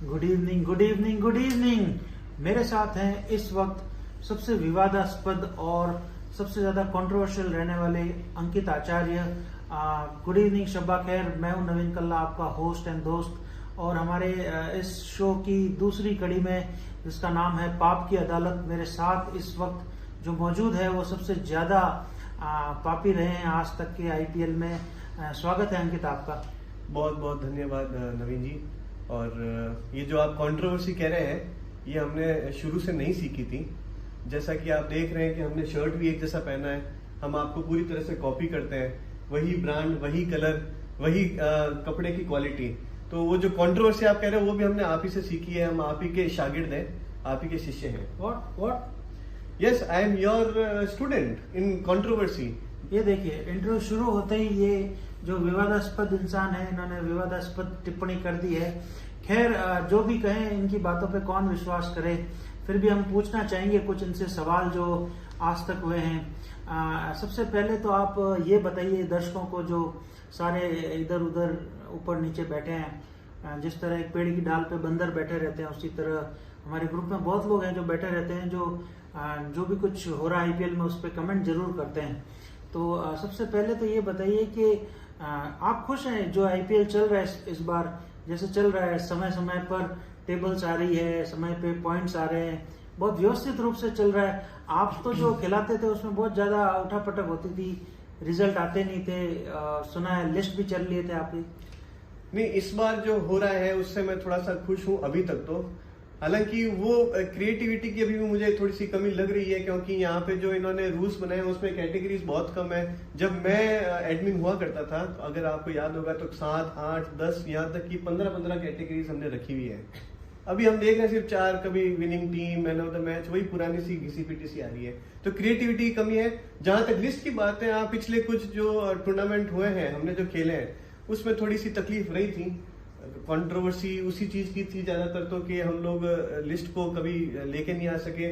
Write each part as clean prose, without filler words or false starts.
Good evening, good evening, good evening. मेरे साथ हैं इस वक्त सबसे विवादास्पद और सबसे ज्यादा कंट्रोवर्शियल रहने वाले अंकित आचार्य। गुड इवनिंग, शब्बा खैर। मैं हूं नवीन कल्ला, आपका होस्ट एंड दोस्त। और हमारे इस शो की दूसरी कड़ी में, जिसका नाम है पाप की अदालत, मेरे साथ इस वक्त जो मौजूद है वो सबसे ज्यादा पापी रहे हैं आज तक के आईपीएल में। स्वागत है अंकित आपका। बहुत बहुत धन्यवाद नवीन जी। और ये जो आप कंट्रोवर्सी कह रहे हैं, ये हमने शुरू से नहीं सीखी थी। जैसा कि आप देख रहे हैं कि हमने शर्ट भी एक जैसा पहना है, हम आपको पूरी तरह से कॉपी करते हैं, वही ब्रांड, वही कलर, वही कपड़े की क्वालिटी। तो वो जो कंट्रोवर्सी आप कह रहे हैं वो भी हमने आप ही से सीखी है। हम आप ही के शागिर्द हैं, आप ही के शिष्य हैं। What? Yes, I am your student in controversy. ये देखिए, इंटरव्यू शुरू होते ही ये जो विवादास्पद इंसान है, इन्होंने विवादास्पद टिप्पणी कर दी है। खैर, जो भी कहें, इनकी बातों पे कौन विश्वास करे। फिर भी हम पूछना चाहेंगे कुछ इनसे सवाल जो आज तक हुए हैं। सबसे पहले तो आप ये बताइए दर्शकों को, जो सारे इधर उधर ऊपर नीचे बैठे हैं, जिस तरह एक पेड़ की डाल पे बंदर बैठे रहते हैं, उसी तरह हमारे ग्रुप में बहुत लोग हैं जो बैठे रहते हैं, जो भी कुछ हो रहा है आईपीएल में उस पर कमेंट जरूर करते हैं। तो सबसे पहले तो ये बताइए कि आप खुश हैं जो आईपीएल चल रहा है इस बार, जैसे चल रहा है, समय समय पर टेबल्स आ रही है, समय पे पॉइंट्स आ रहे हैं, बहुत व्यवस्थित रूप से चल रहा है। आप तो जो खिलाते थे उसमें बहुत ज्यादा उठापटक होती थी, रिजल्ट आते नहीं थे, सुना है लिस्ट भी चल लिए थे आपकी। नहीं, इस बार जो हो रहा है उससे मैं थोड़ा सा खुश हूं अभी तक तो। हालांकि वो क्रिएटिविटी की अभी भी मुझे थोड़ी सी कमी लग रही है, क्योंकि यहाँ पे जो इन्होंने रूल्स बनाए हैं उसमें कैटेगरीज बहुत कम है। जब मैं एडमिन हुआ करता था, तो अगर आपको याद होगा तो 7, 8, 10, यहाँ तक कि 15 कैटेगरीज हमने रखी हुई है। अभी हम देख रहे हैं सिर्फ 4, कभी winning team, man of the match, वही पुरानी सी घिसी पिटी सी आ रही है। तो क्रिएटिविटी की कमी है। जहां तक लिस्ट की बात है, पिछले कुछ जो टूर्नामेंट हुए हैं, हमने जो खेले हैं, उसमें थोड़ी सी तकलीफ रही थी। कंट्रोवर्सी उसी चीज की थी ज्यादातर, तो कि हम लोग लिस्ट को कभी लेके नहीं आ सके।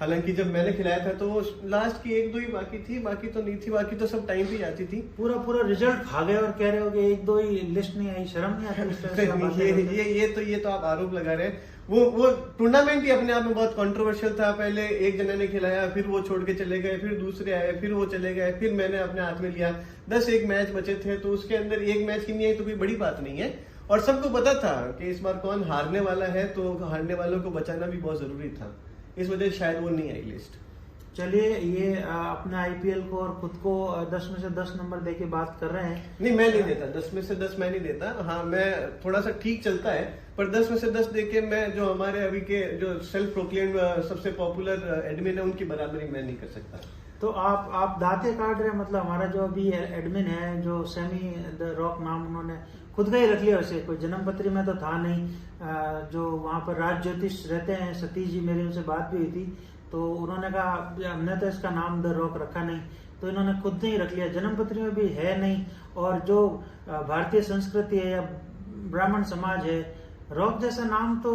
हालांकि जब मैंने खिलाया था तो लास्ट की 1-2 ही बाकी थी, बाकी तो नहीं थी, बाकी तो सब टाइम पे जाती थी। पूरा रिजल्ट खा गए और कह रहे हो कि 1-2 ही लिस्ट नहीं आई, शर्म नहीं आती? ये तो आप आरोप लगा रहे हैं। वो टूर्नामेंट ही अपने आप में बहुत कंट्रोवर्शियल था। पहले एक जने ने खिलाया, फिर वो छोड़ के चले गए, फिर दूसरे आए, फिर वो चले गए, फिर मैंने अपने हाथ में लिया। 10 मैच बचे थे, तो उसके अंदर एक मैच की नहीं आई तो कोई बड़ी बात नहीं है। और सबको पता था कि इस बार कौन हारने वाला है, तो हारने वालों को बचाना भी बहुत जरूरी था। इस वजह से शायद वो नहीं आई लिस्ट। चलिए, ये अपने आईपीएल को और खुद को 10 में से 10 नंबर देके बात कर रहे हैं। नहीं, मैं नहीं देता 10 में से 10, मैं नहीं देता। हाँ, मैं थोड़ा सा ठीक चलता है, पर 10 में से 10 देके मैं जो हमारे अभी के जो सेल्फ प्रोक्लेम्ड सबसे पॉपुलर एडमिन है, उनकी बराबरी मैं नहीं कर सकता। तो आप दाते काट रहे हैं। मतलब हमारा जो अभी एडमिन है, जो सेमी द रॉक नाम उन्होंने खुद का ही रख लिया, वैसे कोई जन्म पत्री में तो था नहीं। जो वहां पर राज ज्योतिष रहते हैं, सतीश जी, मेरी उनसे बात भी हुई थी, तो उन्होंने कहा हमने तो इसका नाम द रॉक रखा नहीं, तो इन्होंने खुद ने ही रख लिया। जन्म पत्री में भी है नहीं। और जो भारतीय संस्कृति है या ब्राह्मण समाज है, रॉक जैसा नाम तो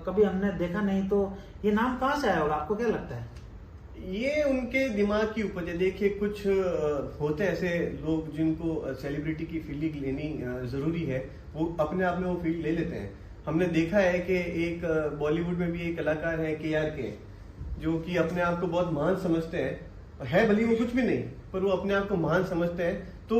कभी हमने देखा नहीं। तो ये नाम कहाँ से आया होगा, आपको क्या लगता है? ये उनके दिमाग की उपज है। देखिए, कुछ होते हैं ऐसे लोग जिनको सेलिब्रिटी की फील्डिंग लेनी जरूरी है, वो अपने आप में वो फील्ड ले लेते हैं। हमने देखा है कि एक बॉलीवुड में भी एक कलाकार है KRK, जो कि अपने आप को बहुत महान समझते हैं। है भले वो कुछ भी नहीं, पर वो अपने आप को महान समझते हैं, तो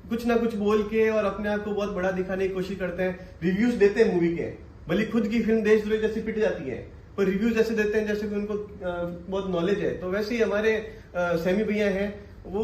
कुछ ना कुछ बोल के और अपने आप को बहुत बड़ा दिखाने की कोशिश करते हैं। रिव्यूज देते हैं मूवी के, भले खुद की फिल्म देशद्रोही जैसी पिट जाती है, पर रिव्यूज ऐसे देते हैं जैसे कि उनको बहुत नॉलेज है। तो वैसे ही हमारे सेमी भैया हैं, वो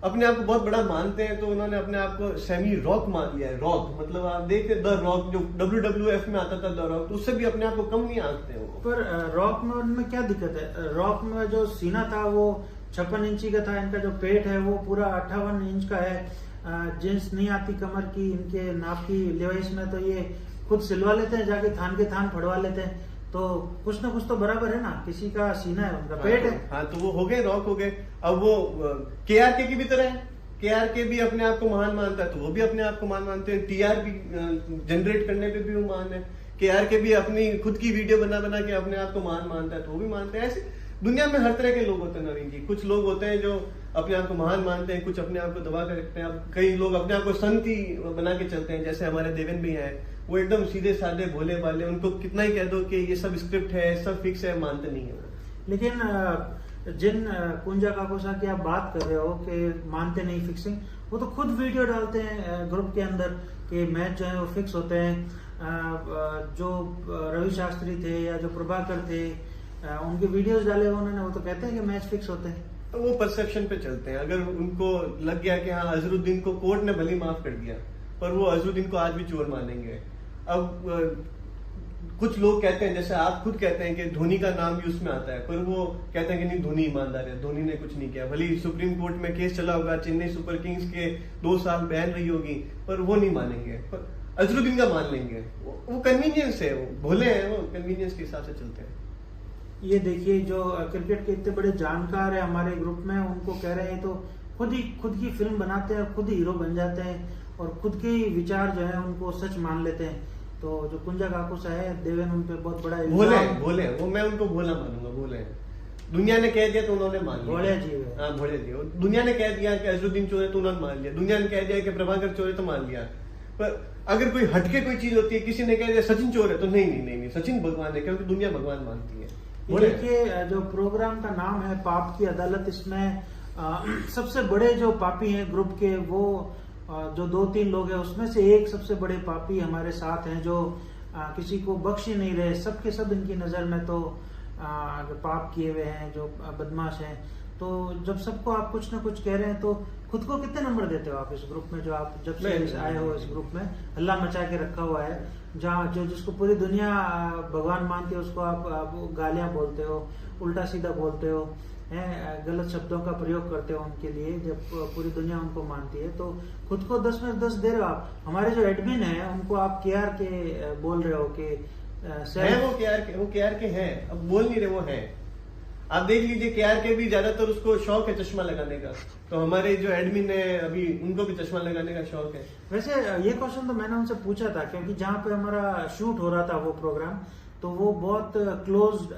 अपने आप को बहुत बड़ा मानते हैं, तो उन्होंने अपने आप को सेमी रॉक मान लिया है। रॉक मतलब आप देखते द रॉक, जो WWF में आता था द रॉक, तो उससे भी अपने आप को कम नहीं आंकते हैं वो। पर रॉक में उनमें क्या दिक्कत है? रॉक में जो सीना था वो 56 इंची का था, इनका जो पेट है वो पूरा 58 इंच का है। जींस नहीं आती कमर की, इनके नाप की लेवाइस में, तो ये खुद सिलवा लेते हैं, जाके थान के थान फड़वा लेते हैं। तो कुछ ना कुछ तो बराबर है ना, किसी का सीना है, उनका पेट है। हाँ, तो वो हो गए, रॉक हो गए। अब वो KRK की भी तरह है। KRK भी अपने आप को महान मानता है, तो वो भी अपने आप को महान मानते हैं। TRP जनरेट करने पे भी वो महान है। KRK भी अपनी खुद की वीडियो बना बना के अपने आप को महान मानता है, तो वो भी मानते हैं। ऐसे दुनिया में हर तरह के लोग होते हैं नवीन जी। कुछ लोग होते हैं जो अपने आप को महान मानते हैं, कुछ अपने आप को दबा कर रखते हैं। अब कई लोग अपने आप को संत ही बना के चलते हैं, जैसे हमारे देवेन भी हैं, वो एकदम सीधे साधे भोले भाले, उनको कितना ही कह दो कि ये सब स्क्रिप्ट है, सब फिक्स है, मानते नहीं है। लेकिन जिन कुंजा काकोसा की आप बात कर रहे हो कि मानते नहीं फिक्सिंग, वो तो खुद वीडियो डालते हैं ग्रुप के अंदर कि मैच जो है वो फिक्स होते हैं। जो रवि शास्त्री थे या जो प्रभाकर थे, उनके वीडियोस डाले उन्होंने, वो तो कहते हैं कि मैच फिक्स होते हैं। तो वो परसेप्शन पे चलते हैं। अगर उनको लग गया कि हाँ अजरुद्दीन को कोर्ट ने भली माफ कर दिया, पर वो अजरुद्दीन को आज भी चोर मानेंगे। अब कुछ लोग कहते हैं, जैसे आप खुद कहते हैं कि धोनी का नाम भी उसमें आता है, पर वो कहते हैं कि नहीं धोनी ईमानदार है, धोनी ने कुछ नहीं किया। भले सुप्रीम कोर्ट में केस चला होगा, चेन्नई सुपर किंग्स के 2 साल बैन रही होगी, पर वो नहीं मानेंगे, पर अजरुद्दीन का मान लेंगे। वो कन्वीनियंस है, वो भोले हैं, वो कन्वीनियंस के हिसाब से चलते हैं। ये देखिए, जो क्रिकेट के इतने बड़े जानकार है हमारे ग्रुप में, उनको कह रहे हैं तो खुद की फिल्म बनाते हैं और खुद ही हीरो बन जाते हैं और खुद के विचार जो है उनको सच मान लेते हैं। तो जो कुंजा काकोसा है, देवेन उन पे बहुत बड़ा भोले वो, मैं उनको भोला मानूंगा, भोले हैं। दुनिया ने कह दिया तो उन्होंने मान लिया। भोले जी है। हाँ भोले जी। दुनिया ने कह दिया कि अजरुद्दीन चोर है तो उन्होंने मान लिया। दुनिया ने कह दिया कि प्रभाकर चोर है तो मान लिया। पर अगर कोई हटके कोई चीज होती है, किसी ने कह दिया सचिन चोर है, तो नहीं, सचिन भगवान है, क्योंकि दुनिया भगवान मानती है। देखिए, जो प्रोग्राम का नाम है पाप की अदालत, इसमें सबसे बड़े जो पापी हैं ग्रुप के, वो जो 2-3 लोग हैं, उसमें से एक सबसे बड़े पापी हमारे साथ हैं, जो किसी को बख्श ही नहीं रहे। सबके सब इनकी नजर में तो जो पाप किए हुए हैं, जो बदमाश हैं। तो जब सबको आप कुछ ना कुछ कह रहे हैं, तो खुद को कितने नंबर देते हो आप इस ग्रुप में, जो आप जब से आए हो इस ग्रुप में हल्ला मचा के रखा हुआ है, जहाँ जो जिसको पूरी दुनिया भगवान मानती है, उसको आप गालियां बोलते हो, उल्टा सीधा बोलते हो, हैं, गलत शब्दों का प्रयोग करते हो उनके लिए, जब पूरी दुनिया उनको मानती है। तो खुद को 10 में 10 दे रहे हो आप। हमारे जो एडमिन है उनको आप केआर के बोल रहे हो कि वो केआर के हैं, अब बोल नहीं रहे, वो हैं। आप देख लीजिए, केआर के भी ज्यादातर उसको शौक है चश्मा लगाने का, तो हमारे जो एडमिन है अभी उनको भी चश्मा लगाने का शौक है। वैसे ये क्वेश्चन तो मैंने उनसे पूछा था, क्योंकि जहाँ पे हमारा शूट हो रहा था वो प्रोग्राम, तो वो बहुत क्लोज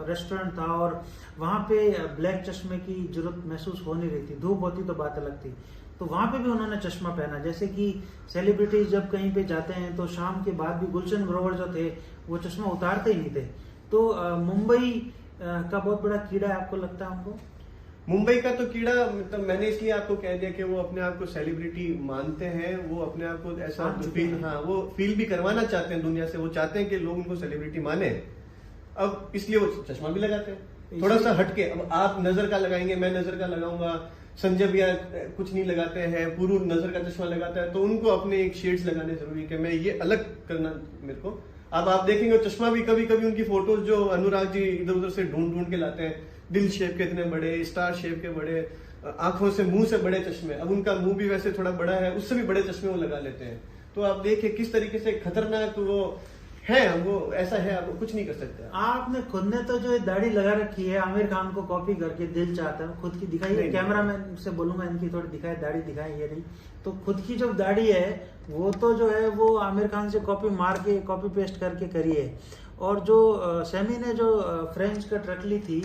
रेस्टोरेंट था और वहां पे ब्लैक चश्मे की जरूरत महसूस हो नहीं रही थी। धूप होती तो बात अलग थी। तो वहां पे भी उन्होंने चश्मा पहना। जैसे कि सेलिब्रिटीज जब कहीं पे जाते हैं तो शाम के बाद भी गुलशन ग्रोवर जो थे वो चश्मा उतारते ही नहीं थे। तो मुंबई का बहुत बड़ा कीड़ा है, आपको लगता है उनको? मुंबई का तो कीड़ा, मतलब मैंने इसलिए आपको कह दिया कि वो अपने आप को सेलिब्रिटी मानते हैं, वो अपने आप को ऐसा वो फील भी करवाना चाहते हैं दुनिया से। वो चाहते हैं कि लोग उनको सेलिब्रिटी माने, अब इसलिए वो चश्मा भी लगाते हैं थोड़ा सा हटके। अब आप नजर का लगाएंगे, मैं नजर का लगाऊंगा, संजय भैया कुछ नहीं लगाते हैं, पूर्व नजर का चश्मा लगाता है, तो उनको अपने एक शेड्स लगाने जरूरी है कि मैं ये अलग करना मेरे को। अब आप देखेंगे चश्मा भी कभी कभी उनकी फोटोज जो अनुराग जी इधर उधर से ढूंढ के लाते हैं, दिल शेप के इतने बड़े, स्टार शेप के बड़े, आंखों से मुंह से बड़े चश्मे। अब उनका मुंह भी वैसे थोड़ा बड़ा है, उससे भी बड़े चश्मे वो लगा लेते हैं। तो आप देखिए किस तरीके से खतरनाक वो है, वो ऐसा है, आप कुछ नहीं कर सकते। आपने खुद ने तो जो दाढ़ी लगा रखी है, आमिर खान को कॉपी करके, दिल चाहता है खुद की दिखाई। कैमरा मैन से बोलूंगा इनकी थोड़ी दिखाए, दाढ़ी दिखाए, ये नहीं तो खुद की जो दाढ़ी है वो तो जो है वो आमिर खान से कॉपी मार के, कॉपी पेस्ट करके करी है। और जो सैमी ने जो फ्रेंच कट रख ली थी,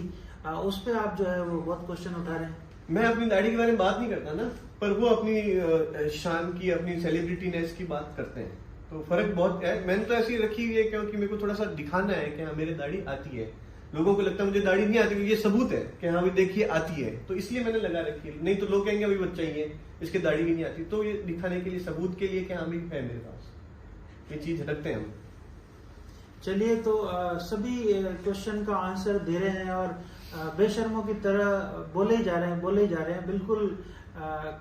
उस पे आप जो है वो बहुत क्वेश्चन उठा रहे हैं। मैं अपनी दाढ़ी के बारे में बात नहीं करता ना, पर वो अपनी शान की, अपनी सेलिब्रिटीनेस की बात करते हैं, तो फर्क बहुत है। मैंने तो ऐसी रखी हुई है क्योंकि मेरे को थोड़ा सा दिखाना है कि हाँ मेरे दाढ़ी आती है। लोगों को लगता है मुझे दाढ़ी नहीं आती, ये सबूत है कि हाँ देखिए आती है, तो इसलिए मैंने लगा रखी है। नहीं तो लोग कहेंगे अभी बच्चा ही है, इसके दाढ़ी भी नहीं आती। तो ये दिखाने के लिए, सबूत के लिए कि हाँ भी है मेरे पास, ये चीज रखते हैं हम। चलिए, तो सभी क्वेश्चन का आंसर दे रहे हैं और बेशर्मों की तरह बोले ही जा रहे हैं, बिल्कुल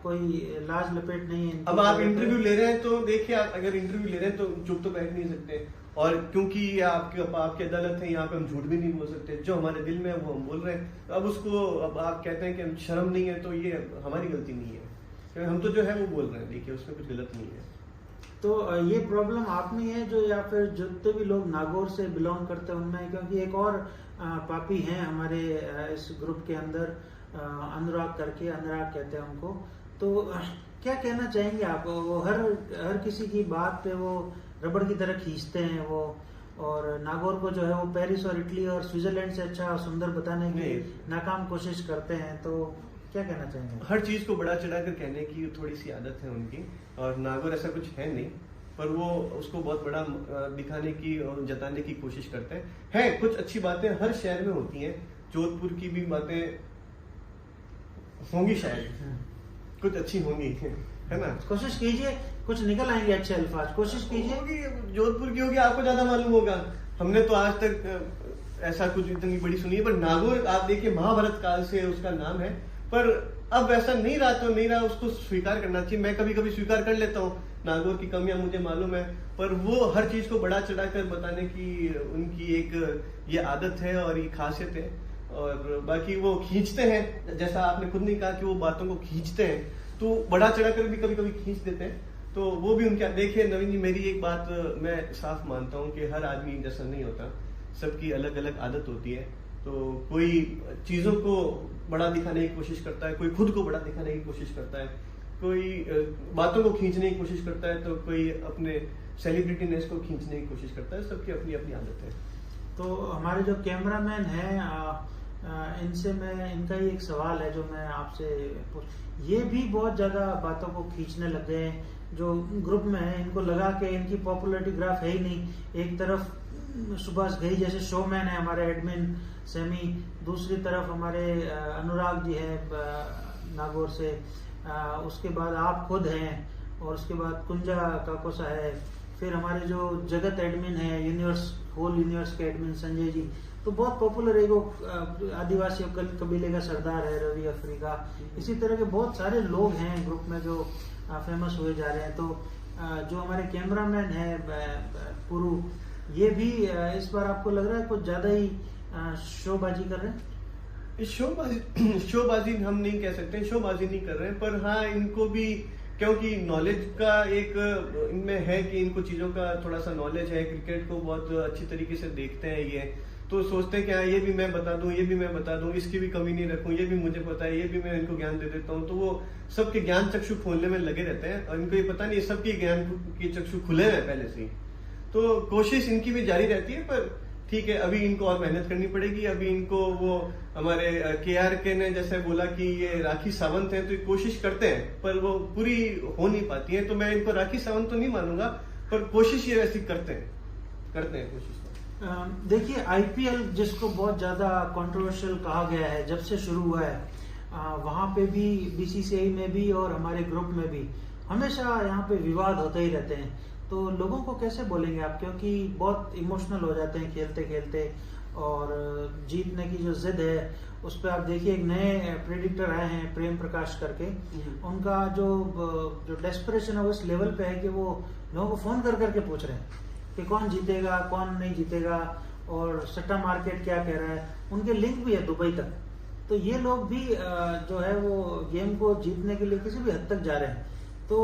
कोई लाज लपेट नहीं है। अब आप इंटरव्यू ले रहे हैं तो देखिए, आप अगर इंटरव्यू ले रहे हैं तो चुप तो बैठ नहीं सकते, और क्योंकि ये आपकी अदालत है, यहाँ पे हम झूठ भी नहीं बोल सकते। जो हमारे दिल में है वो हम बोल रहे हैं। अब उसको, अब आप कहते हैं कि शर्म नहीं है, तो ये हमारी गलती नहीं है, हम तो जो है वो बोल रहे हैं। देखिए उसमें कुछ गलत नहीं है। तो ये प्रॉब्लम आप में है जो, या फिर जितने भी लोग नागौर से बिलोंग करते हैं उनमें? क्योंकि एक और पापी हैं हमारे इस ग्रुप के अंदर, अनुराग करके, अनुराग कहते हैं उनको। तो क्या कहना चाहेंगे आप? वो हर किसी की बात पे वो रबड़ की तरह खींचते हैं, वो और नागौर को जो है वो पेरिस और इटली और स्विट्जरलैंड से अच्छा सुंदर बताने की नाकाम कोशिश करते हैं, तो क्या कहना चाहेंगे? हर चीज को बड़ा चढ़ाकर कहने की थोड़ी सी आदत है उनकी, और नागौर ऐसा कुछ है नहीं, पर वो उसको बहुत बड़ा दिखाने की और जताने की कोशिश करते हैं। कुछ अच्छी बातें हर शहर में होती हैं, जोधपुर की भी बातें होंगी शायद, कुछ अच्छी होंगी, है ना? कोशिश कीजिए, कुछ निकल आएंगे अच्छे अल्फाज, कोशिश कीजिए। जोधपुर की होगी, आपको ज्यादा मालूम होगा, हमने तो आज तक ऐसा कुछ इतनी बड़ी सुनी है। पर नागौर आप देखिए महाभारत काल से उसका नाम है, पर अब ऐसा नहीं रहा तो नहीं रहा, उसको स्वीकार करना चाहिए। मैं कभी कभी स्वीकार कर लेता हूँ, नागौर की कमियां मुझे मालूम है, पर वो हर चीज को बड़ा चढ़ाकर बताने की उनकी एक ये आदत है और ये खासियत है। और बाकी वो खींचते हैं, जैसा आपने खुद नहीं कहा कि वो बातों को खींचते हैं, तो बड़ा चढ़ाकर भी कभी कभी खींच देते हैं, तो वो भी उनके। देखिए नवीन जी, मेरी एक बात मैं साफ मानता हूँ कि हर आदमी जैसा नहीं होता, सबकी अलग अलग आदत होती है। तो कोई चीजों को बड़ा दिखाने की कोशिश करता है, कोई खुद को बड़ा दिखाने की कोशिश करता है, कोई बातों को खींचने की कोशिश करता है, तो कोई अपने सेलिब्रिटीनेस को खींचने की कोशिश करता है। सबकी अपनी अपनी आदत है। तो हमारे जो कैमरामैन हैं, इनसे मैं, इनका ही एक सवाल है जो मैं आपसे ये भी बहुत ज्यादा बातों को खींचने लग गए हैं जो ग्रुप में है। इनको लगा कि इनकी पॉपुलरिटी ग्राफ है ही नहीं। एक तरफ सुभाष घई जैसे शोमैन है हमारे एडमिन सेमी, दूसरी तरफ हमारे अनुराग जी है नागौर से, उसके बाद आप खुद हैं, और उसके बाद कुंजा काकोसा है, फिर हमारे जो जगत एडमिन है होल यूनिवर्स के एडमिन संजय जी, तो बहुत पॉपुलर है। वो आदिवासी कबीले का सरदार है रवि अफ्रीका। इसी तरह के बहुत सारे लोग हैं ग्रुप में जो फेमस हुए जा रहे हैं। तो जो हमारे कैमरामैन है पुरु, ये भी इस बार आपको लग रहा है कुछ ज्यादा ही शोबाजी कर रहे हैं? शोबाजी हम नहीं कह सकते, शोबाजी नहीं कर रहे हैं, पर हाँ इनको भी क्योंकि नॉलेज का एक इनमें है कि इनको चीजों का थोड़ा सा नॉलेज है, क्रिकेट को बहुत अच्छी तरीके से देखते हैं ये, तो सोचते हैं कि हाँ ये भी मैं बता दूं, ये भी मैं बता दूं, इसकी भी कमी नहीं रखूं, ये भी मुझे पता है, ये भी मैं इनको ज्ञान दे देता हूं। तो वो सबके ज्ञान चक्षु खोलने में लगे रहते हैं, और इनको ये पता नहीं सबके ज्ञान की चक्षु खुले हैं पहले से ही। तो कोशिश इनकी भी जारी रहती है, पर ठीक है अभी इनको और मेहनत करनी पड़ेगी। अभी इनको वो हमारे KRK ने जैसे बोला कि ये राखी सावंत है, तो ये कोशिश करते हैं पर वो पूरी हो नहीं पाती है। तो मैं इनको राखी सावंत तो नहीं मानूंगा, पर कोशिश ये वैसी करते हैं कोशिश। देखिए IPL जिसको बहुत ज्यादा कंट्रोवर्शियल कहा गया है, जब से शुरू हुआ है वहां पे भी, BCCI में भी और हमारे ग्रुप में भी हमेशा यहाँ पे विवाद होते ही रहते हैं। तो लोगों को कैसे बोलेंगे आप, क्योंकि बहुत इमोशनल हो जाते हैं खेलते खेलते, और जीतने की जो जिद है उस पर आप देखिए एक नए प्रेडिक्टर आए हैं प्रेम प्रकाश करके, उनका जो डेस्परेशन है वो इस लेवल पे है कि वो लोगों को फोन कर करके पूछ रहे हैं कि कौन जीतेगा कौन नहीं जीतेगा, और सट्टा मार्केट क्या कह रहा है। उनके लिंक भी है दुबई तक। तो ये लोग भी जो है वो गेम को जीतने के लिए किसी भी हद तक जा रहे हैं, तो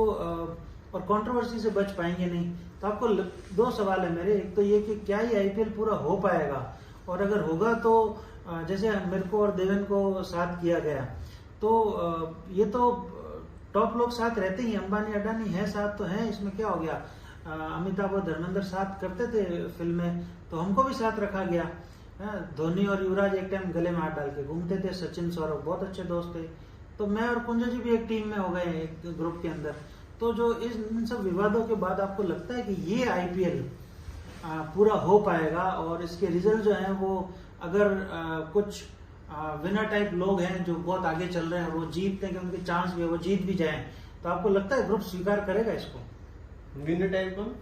और कंट्रोवर्सी से बच पाएंगे नहीं। तो आपको दो सवाल है मेरे, एक तो ये कि क्या ये IPL पूरा हो पाएगा, और अगर होगा तो जैसे मेरे को और देवेन को साथ किया गया, तो ये तो टॉप लोग साथ रहते ही, अंबानी अडानी है साथ तो है, इसमें क्या हो गया। अमिताभ और धर्मेंद्र साथ करते थे फिल्में, तो हमको भी साथ रखा गया। धोनी और युवराज एक टाइम गले में हाथ डाल के घूमते थे, सचिन सौरभ बहुत अच्छे दोस्त थे। तो मैं और कुंजा जी भी एक टीम में हो गए एक ग्रुप के अंदर। तो जो इन सब विवादों के बाद आपको लगता है कि ये IPL पूरा हो पाएगा, और इसके रिजल्ट जो हैं वो अगर कुछ विनर टाइप लोग हैं जो बहुत आगे चल रहे हैं, वो जीतने के उनके चांस भी है, वो जीत भी जाए, तो आपको लगता है ग्रुप स्वीकार करेगा इसको? विनर टाइप कौन?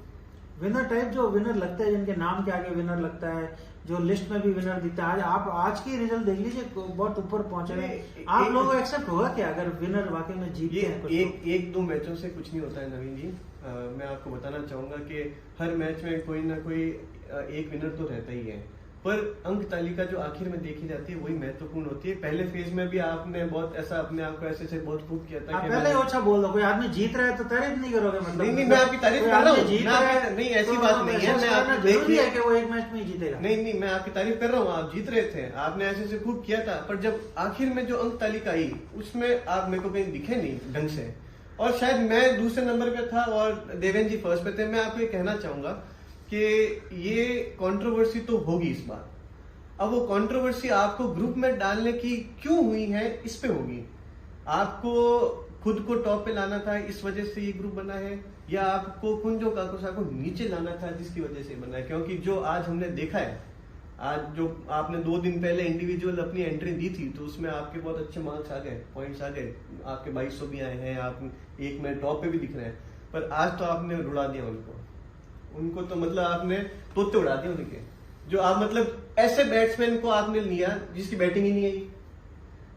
विनर टाइप जो विनर लगता है, जिनके नाम के आगे विनर लगता है, जो लिस्ट में भी विनर दिखता है। आप आज की रिजल्ट देख लीजिए, बहुत ऊपर पहुंचे हैं। आप लोगों को एक्सेप्ट होगा क्या अगर विनर वाकई में जीतते हैं? एक दो मैचों से कुछ नहीं होता है नवीन जी। मैं आपको बताना चाहूंगा कि हर मैच में कोई ना कोई एक विनर तो रहता ही है, पर अंक तालिका जो आखिर में देखी जाती है वही महत्वपूर्ण होती है। पहले फेज में भी आपने बहुत ऐसा अपने आप को ऐसे बहुत प्रूव किया था कि पहले अच्छा बोल दो, कोई आदमी जीत रहा है तो तारीफ नहीं करोगे? मतलब नहीं, मैं आपकी तारीफ कर रहा हूँ, नहीं ऐसी बात नहीं है। मैं आप देखिए कि वो एक मैच में ही जीतेगा, नहीं मैं आपकी तारीफ कर रहा हूँ, आप जीत रहे थे, आपने ऐसे प्रूव किया था, पर जब आखिर में जो अंक तालिका आई उसमें आप मेरे को कहीं दिखे नहीं ढंग से, और शायद मैं दूसरे नंबर पे था और देवेन जी फर्स्ट पे थे। मैं आपको ये कहना चाहूंगा कि ये कंट्रोवर्सी तो होगी इस बार। अब वो कंट्रोवर्सी आपको ग्रुप में डालने की क्यों हुई है, इस पे होगी। आपको खुद को टॉप पे लाना था, इस वजह से ये ग्रुप बना है, या आपको कुंजो काकोसा को नीचे लाना था जिसकी वजह से बना है। क्योंकि जो आज हमने देखा है, आज जो आपने 2 दिन पहले इंडिविजुअल अपनी एंट्री दी थी तो उसमें आपके बहुत अच्छे मार्क्स आ गए, पॉइंट्स आ गए, आपके 2200 भी आए हैं, आप एक में टॉप पे भी दिख रहे हैं। पर आज तो आपने उड़ा दिया उनको तो मतलब आपने तोते उड़ा दिए उनके। जो आप मतलब ऐसे बैट्समैन को आपने लिया जिसकी बैटिंग ही नहीं आई।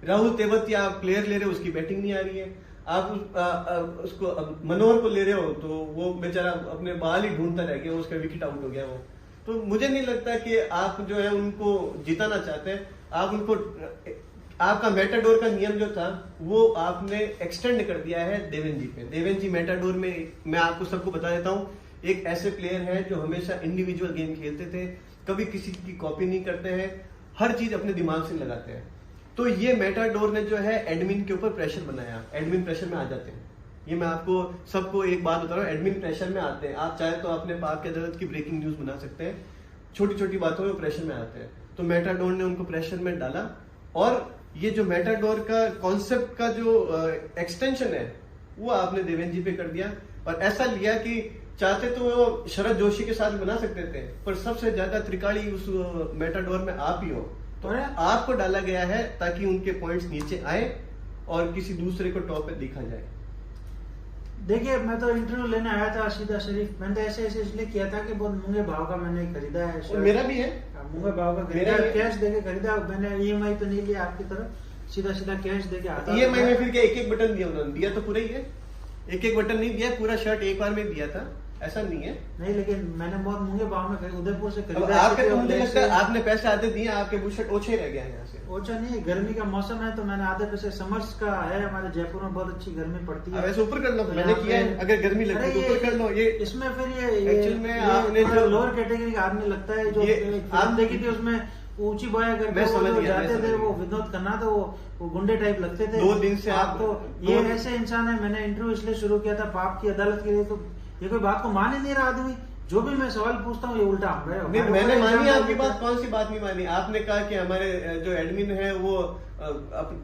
राहुल तेवतिया आप प्लेयर ले रहे हो, उसकी बैटिंग नहीं आ रही है। आप उसको मनोहर को ले रहे हो तो वो बेचारा अपने बाल ही ढूंढता रह गया, उसका विकेट आउट हो गया वो। तो मुझे नहीं लगता कि आप जो है उनको जिताना चाहते हैं। आप उनको, आपका मेटाडोर का नियम जो था वो आपने एक्सटेंड कर दिया है देवेन जी पे। देवेन जी मेटाडोर में, मैं आपको सबको बता देता हूँ, एक ऐसे प्लेयर हैं जो हमेशा इंडिविजुअल गेम खेलते थे, कभी किसी की कॉपी नहीं करते हैं, हर चीज अपने दिमाग से लगाते हैं। तो ये मेटाडोर ने जो है एडमिन के ऊपर प्रेशर बनाया, एडमिन प्रेशर में आ जाते हैं। ये मैं आपको सबको एक बात बता रहा हूँ, एडमिन प्रेशर में आते हैं। आप चाहे तो अपने पाक की अदालत की ब्रेकिंग न्यूज बना सकते हैं, छोटी छोटी बातों में प्रेशर में आते हैं। तो मेटाडोर ने उनको प्रेशर में डाला, और ये जो मेटाडोर का कॉन्सेप्ट का जो एक्सटेंशन है वो आपने देवेन जी पे कर दिया। और ऐसा लिया कि चाहते तो वो शरद जोशी के साथ बना सकते थे, पर सबसे ज्यादा त्रिकाली उस मेटाडोर में आप ही हो, तो आपको डाला गया है ताकि उनके पॉइंट्स नीचे आए और किसी दूसरे को टॉप पे देखा जाए। देखिए, मैं तो इंटरव्यू लेने आया था सीधा शरीफ, मैंने तो ऐसे इसलिए किया था कि बहुत महंगे भाव का मैंने खरीदा है। और मेरा भी है, महंगे भाव का खरीदा, कैश देके खरीदा मैंने, ईएमआई तो नहीं लिया आपकी तरफ, सीधा सीधा कैश देके आता। ईएमआई में फिर क्या एक एक बटन दिया उन्होंने? दिया तो पूरा ही है, एक एक बटन नहीं दिया, पूरा शर्ट एक बार में दिया था, ऐसा नहीं है। नहीं, लेकिन मैंने बहुत महंगे भाव में उदयपुर से खरीदा। आपके तो मुझे लगता है आपने पैसे आधे दिए, आपके बुशर्ट ओछे रह गया है यहाँ से। ओछा नहीं, गर्मी का मौसम है तो मैंने आधे पैसे, समर्स का है, हमारे जयपुर में बहुत अच्छी गर्मी पड़ती है। वैसे ऊपर कर लो, मैंने किया है, अगर गर्मी लगती है तो ऊपर कर लो। ये इसमें फिर ये एक्चुअल में आपने जो लोअर कैटेगरी का आदमी लगता है, जो आप देखी थी उसमें ऊंची बॉय करके वो जाते थे, वो विनोद खन्ना, तो वो गुंडे टाइप लगते थे। 2 दिन से आप तो ये ऐसे इंसान है। मैंने इंटरव्यू इसलिए शुरू किया था पाप की अदालत के लिए, तो ये कोई बात को मान ही नहीं रहा आदमी। जो भी मैं सवाल पूछता हूँ ये उल्टा हम रहे। मैंने मानी आपकी बात, कौन सी बात नहीं मानी? आपने कहा कि हमारे जो एडमिन है वो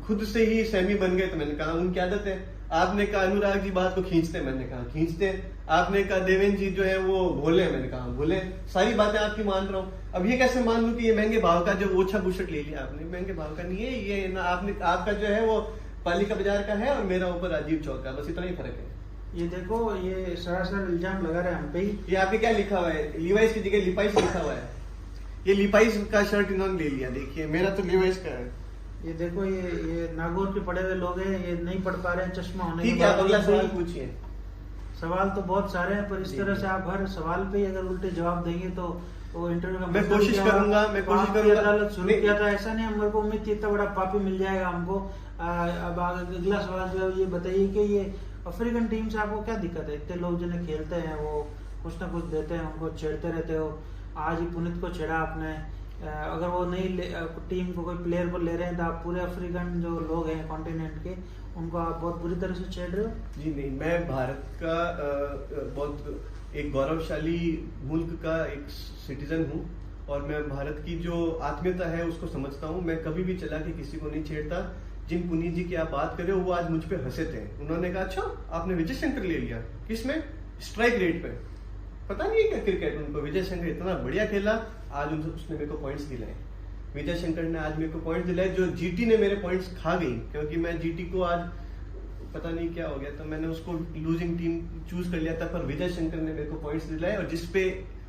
खुद से ही सहमी बन गए, तो मैंने कहा उनकी आदत है। आपने कहा अनुराग जी बात को खींचते, मैंने कहा खींचते। आपने कहा देवेन जी जो है वो भोले, मैंने कहा भोले। सारी बातें आपकी मान रहा हूँ। अब ये कैसे मान लूं कि ये महंगे भाव का जो ओछा बुशर्ट ले लिया आपने, महंगे भाव का नहीं है ये ना। आपने, आपका जो है वो पालिका बाजार का है और मेरा ऊपर राजीव चौक का, बस इतना ही फर्क है। ये देखो, ये सरासर इल्जाम लगा रहे हम पे ही। ये आपके क्या लिखा हुआ है? लीवाइस की जगह लिपाइस लिखा हुआ है। ये लिपाइस का शर्ट इन्होंने ले लिया, देखिए मेरा तो लीवाइस का है। ये देखो, ये नागौर के पढ़े हुए लोग हैं, ये नहीं पढ़ पा रहे हैं चश्मा होने के बाद। ठीक है, अगला सवाल पूछिए। सवाल तो बहुत सारे हैं, पर इस तरह से आप हर सवाल पे अगर उल्टे जवाब देंगे तो वो इंटरव्यू का मैं कोशिश करूंगा। अदालत शुरू किया था, ऐसा नहीं मेरे को उम्मीद थी इतना बड़ा पापी मिल जाएगा हमको। अब अगला सवाल जो है ये बताइए कि ये अफ्रीकन टीम से आपको क्या दिक्कत है? इतने लोग जिन्हें खेलते हैं वो कुछ ना कुछ देते हैं, उनको छेड़ते रहते हो। आज ही पुनीत को छेड़ा आपने। अगर वो नहीं टीम को कोई प्लेयर को ले रहे हैं तो आप पूरे अफ्रीकन जो लोग हैं कॉन्टिनेंट के, उनको आप बहुत बुरी तरह से छेड़ रहे हो। जी नहीं, मैं भारत का बहुत एक गौरवशाली मुल्क का एक सिटीजन हूँ और मैं भारत की जो आत्मीयता है उसको समझता हूँ। मैं कभी भी चला के किसी को नहीं छेड़ता। जिन पुनीत जी की आप बात कर रहे हो वो आज मुझ पे हंसे थे। उन्होंने कहा अच्छा आपने विजय शंकर ले लिया, किसमें? स्ट्राइक रेट पे। पता नहीं है क्या क्रिकेट उनको, विजय शंकर इतना बढ़िया खेला, आज उसने मेरे को पॉइंट्स दिलाए। विजय शंकर ने आज मेरे को पॉइंट्स दिलाए, जो जीटी ने मेरे पॉइंट्स खा गई, क्योंकि मैं जीटी को आज पता नहीं क्या हो गया तो मैंने उसको लूजिंग टीम चूज कर लिया था, पर विजय शंकर ने मेरे को पॉइंट्स दिलाए और जिसपे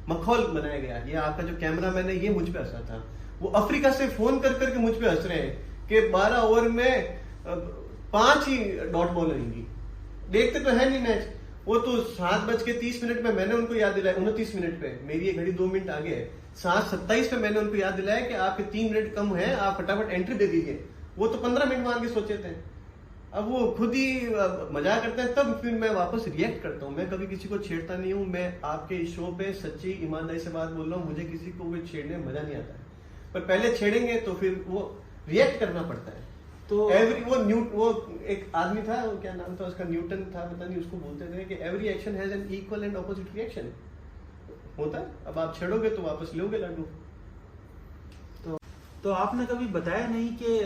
मखौल बनाया गया। ये आपका जो कैमरा मैन है ये मुझ पे हंसा था। वो अफ्रीका से फोन कर करके मुझ पे हंस रहे हैं कि 12 ओवर में 5 ही डॉट बॉल रहेंगी। देखते तो है नहीं मैच। वो तो 7:30 में मैंने उनको याद दिलाया, 29 मिनट पे, मेरी ये घड़ी 2 मिनट आगे है, 7:27 पे मैंने उनको याद दिलाया कि आपके 3 मिनट कम है, आप फटाफट एंट्री दे दीजिए। वो तो 15 मिनट मान के सोचे थे। अब वो खुद ही मजाक करते हैं, तब फिर मैं वापस रिएक्ट करता हूँ। मैं कभी किसी को छेड़ता नहीं हूँ। मैं आपके शो पे सच्ची ईमानदारी से बात बोल रहा हूँ, मुझे किसी को भी छेड़ने में मजा नहीं आता है, पर पहले छेड़ेंगे तो फिर वो रिएक्ट करना पड़ता है। तो वो एक आदमी था, वो क्या नाम था उसका, न्यूटन था पता नहीं, उसको बोलते थे कि every action has an equal and opposite reaction. होता है, अब आप छेड़ोगे तो वापस लोगे लाडू। तो आपने कभी बताया नहीं कि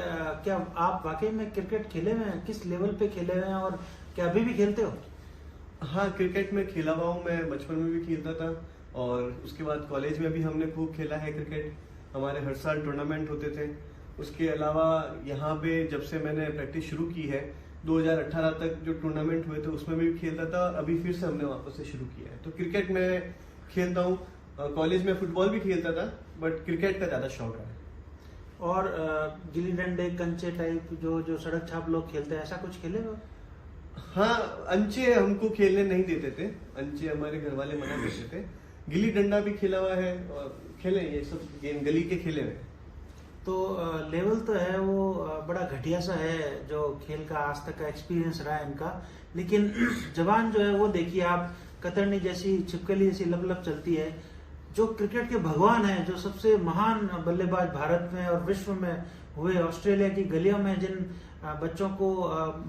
क्या आप वाकई में क्रिकेट खेले हुए हैं, किस लेवल पे खेले हुए हैं और क्या अभी भी खेलते हो? हाँ, क्रिकेट में खेला हुआ हूँ, मैं बचपन में भी खेलता था और उसके बाद कॉलेज में भी हमने खूब खेला है क्रिकेट। हमारे हर साल टूर्नामेंट होते थे। उसके अलावा यहाँ पे जब से मैंने प्रैक्टिस शुरू की है 2018 तक जो टूर्नामेंट हुए थे उसमें भी खेलता था, अभी फिर से हमने वापस से शुरू किया है। तो क्रिकेट में खेलता हूँ, कॉलेज में फुटबॉल भी खेलता था बट क्रिकेट का ज़्यादा शौक है। और गिल्ली डंडे, कंचे टाइप जो सड़क छाप लोग खेलते हैं, ऐसा कुछ खेले हो? हाँ, अंचे हमको खेलने नहीं देते थे, अंचे हमारे घर वाले मना करते थे। गिल्ली डंडा भी खेला हुआ है और खेले, ये सब गेम गली के खेले हुए। तो लेवल तो है वो बड़ा घटिया सा है जो खेल का आज तक का एक्सपीरियंस रहा है इनका, लेकिन जवान जो है वो देखिए आप, कतरनी जैसी छिपकली जैसी लप चलती है। जो क्रिकेट के भगवान है, जो सबसे महान बल्लेबाज भारत में और विश्व में हुए, ऑस्ट्रेलिया की गलियों में जिन बच्चों को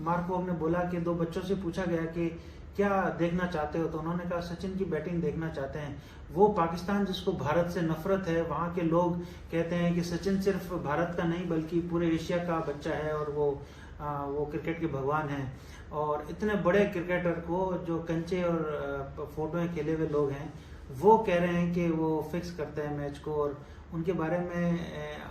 मार्को ने बोला कि 2 बच्चों से पूछा गया कि क्या देखना चाहते हो, तो उन्होंने कहा सचिन की बैटिंग देखना चाहते हैं। वो पाकिस्तान जिसको भारत से नफरत है, वहाँ के लोग कहते हैं कि सचिन सिर्फ भारत का नहीं बल्कि पूरे एशिया का बच्चा है और वो क्रिकेट के भगवान हैं। और इतने बड़े क्रिकेटर को जो कंचे और फोटोएं खेले हुए लोग हैं, वो कह रहे हैं कि वो फिक्स करते हैं मैच को और उनके बारे में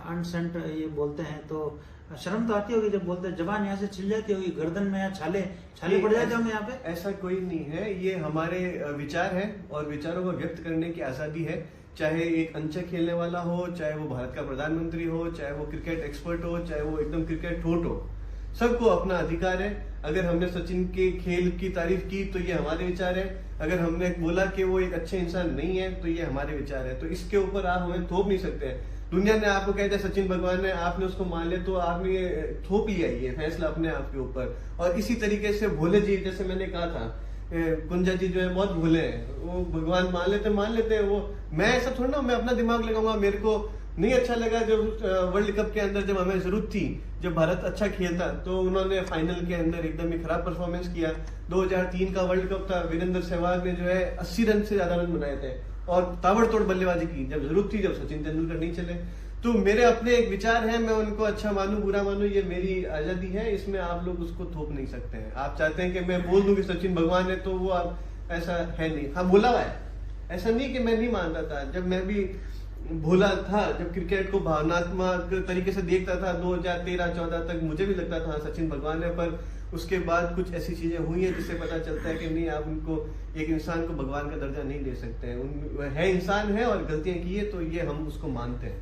अनसेंट ये बोलते हैं। तो शर्म तो आती होगी जब बोलते हैं, जबान यहाँ से छिल जाती होगी, गर्दन में या छाले पड़ जाते होंगे यहाँ पे। ऐसा कोई नहीं है, ये हमारे विचार है और विचारों को व्यक्त करने की आजादी है। चाहे एक अंचे खेलने वाला हो, चाहे वो भारत का प्रधानमंत्री हो, चाहे वो क्रिकेट एक्सपर्ट हो, चाहे वो एकदम क्रिकेट ठोट हो, सबको अपना अधिकार है। अगर हमने सचिन के खेल की तारीफ की तो ये हमारे विचार है, अगर हमने बोला कि वो एक अच्छे इंसान नहीं है तो ये हमारे विचार है। तो इसके ऊपर आप हमें थोप नहीं सकते हैं। दुनिया ने आपको कहते हैं सचिन भगवान है, आपने उसको मान लिया तो आपने थोप लिया ये फैसला अपने आप के ऊपर। और इसी तरीके से भोले जी, जैसे मैंने कहा था, कुंजा जी जो है बहुत भोले हैं, वो भगवान मान लेते हैं वो। मैं ऐसा थोड़ा ना, मैं अपना दिमाग लगाऊंगा। मेरे को नहीं अच्छा लगा जब वर्ल्ड कप के अंदर जब हमें जरूरत थी, जब भारत अच्छा खेलता तो उन्होंने फाइनल के अंदर एकदम ही खराब परफॉर्मेंस किया। 2003 का वर्ल्ड कप था, वीरेंद्र सहवाग ने जो है 80 रन से ज्यादा रन बनाए थे और ताबड़तोड़ बल्लेबाजी की जब जरूरत थी, जब सचिन तेंदुलकर नहीं चले। तो मेरे अपने एक विचार है, मैं उनको अच्छा मानूं बुरा मानूं ये मेरी आजादी है, इसमें आप लोग उसको थोप नहीं सकते हैं। आप चाहते हैं कि मैं बोल दूं कि सचिन भगवान है तो वो आप, ऐसा है नहीं। हाँ, बोला हुआ है, ऐसा नहीं कि मैं नहीं मानता था। जब मैं भी भोला था, जब क्रिकेट को भावनात्मक तरीके से देखता था 2013-14 तक, मुझे भी लगता था सचिन भगवान है। पर उसके बाद कुछ ऐसी चीजें हुई हैं जिससे पता चलता है कि नहीं, आप उनको, एक इंसान को भगवान का दर्जा नहीं दे सकते हैं। वह है इंसान है और गलतियां की है तो ये हम उसको मानते हैं।